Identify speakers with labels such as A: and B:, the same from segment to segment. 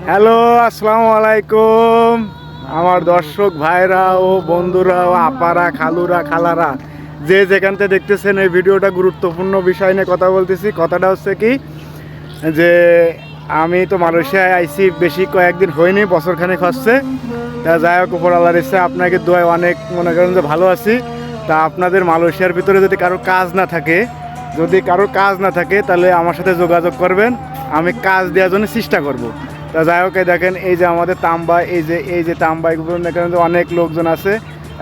A: Hello, আসসালামু আলাইকুম আমার দর্শক ভাইরা ও বন্ধুরা ও আপারা খালুরা খালারা, যে যেখান থেকে দেখতেছেন এই ভিডিওটা গুরুত্বপূর্ণ বিষয় নিয়ে কথা বলতেছি। কথাটা হচ্ছে কি যে আমি তো মালয়েশিয়ায় আইছি, বেশি কয়েকদিন হয়নি, বছরখানেক হচ্ছে। তা যাই হোক, উপর আল্লাহর ইচ্ছা আপনাকে দোয়ায় অনেক মনে করেন যে ভালো আছি। তা আপনাদের মালয়েশিয়ার ভিতরে যদি কারো কাজ না থাকে, তাহলে আমার সাথে যোগাযোগ করবেন, আমি কাজ দেওয়ার জন্য চেষ্টা করব। তা যাই হোক, দেখেন এই যে আমাদের তাম্বা, এই যে তাম্বা, এগুলো দেখেন যে অনেক লোকজন আছে।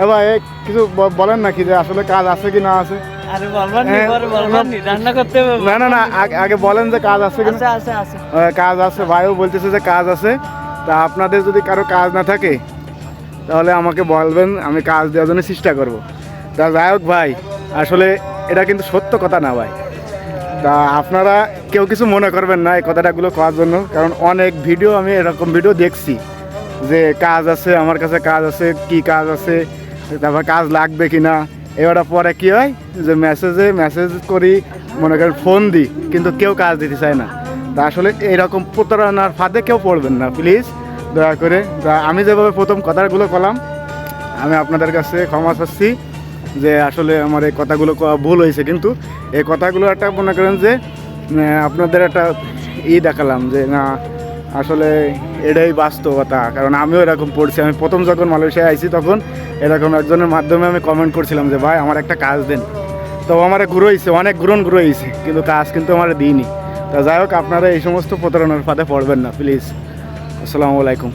A: এবার কিছু বলেন নাকি যে আসলে কাজ আছে কি না আছে? না না না, আগে বলেন যে কাজ আছে কি না। কাজ আছে, ভাইও বলতেছে যে কাজ আছে। তা আপনাদের যদি কারো কাজ না থাকে তাহলে আমাকে বলবেন, আমি কাজ দেওয়ার জন্য চেষ্টা করব। তা যাই হোক ভাই, আসলে এটা কিন্তু সত্য কথা না ভাই। তা আপনারা কেউ কিছু মনে করবেন না এই কথাটাগুলো করার জন্য, কারণ অনেক ভিডিও আমি এরকম ভিডিও দেখছি যে কাজ আছে, আমার কাছে কাজ আছে, কি কাজ আছে, তারপর কাজ লাগবে কি না। এবার পরে কী হয় যে মেসেজ করি, মনে করেন ফোন দিই, কিন্তু কেউ কাজ দিতে চায় না। তা আসলে এইরকম প্রতারণার ফাঁদে কেউ পড়বেন না প্লিজ, দয়া করে। আমি যেভাবে প্রথম কথাগুলো বললাম, আমি আপনাদের কাছে ক্ষমা চাচ্ছি যে আসলে আমার এই কথাগুলো ভুল হয়েছে। কিন্তু এই কথাগুলো একটা মনে করেন যে আপনাদের একটা দেখালাম যে না, আসলে এটাই বাস্তবতা। কারণ আমিও এরকম পড়ছি, আমি প্রথম যখন মালয়েশিয়ায় আইছি তখন এরকম একজনের মাধ্যমে আমি কমেন্ট করছিলাম যে ভাই আমার একটা কাজ দেন। তো আমার ঘুরোইছে, অনেক ঘুরোইছে, কিন্তু কাজ কিন্তু আমার দিইনি। তা যাই হোক, আপনারা এই সমস্ত প্রতারণার ফাঁদে পড়বেন না প্লিজ। আসসালামু আলাইকুম।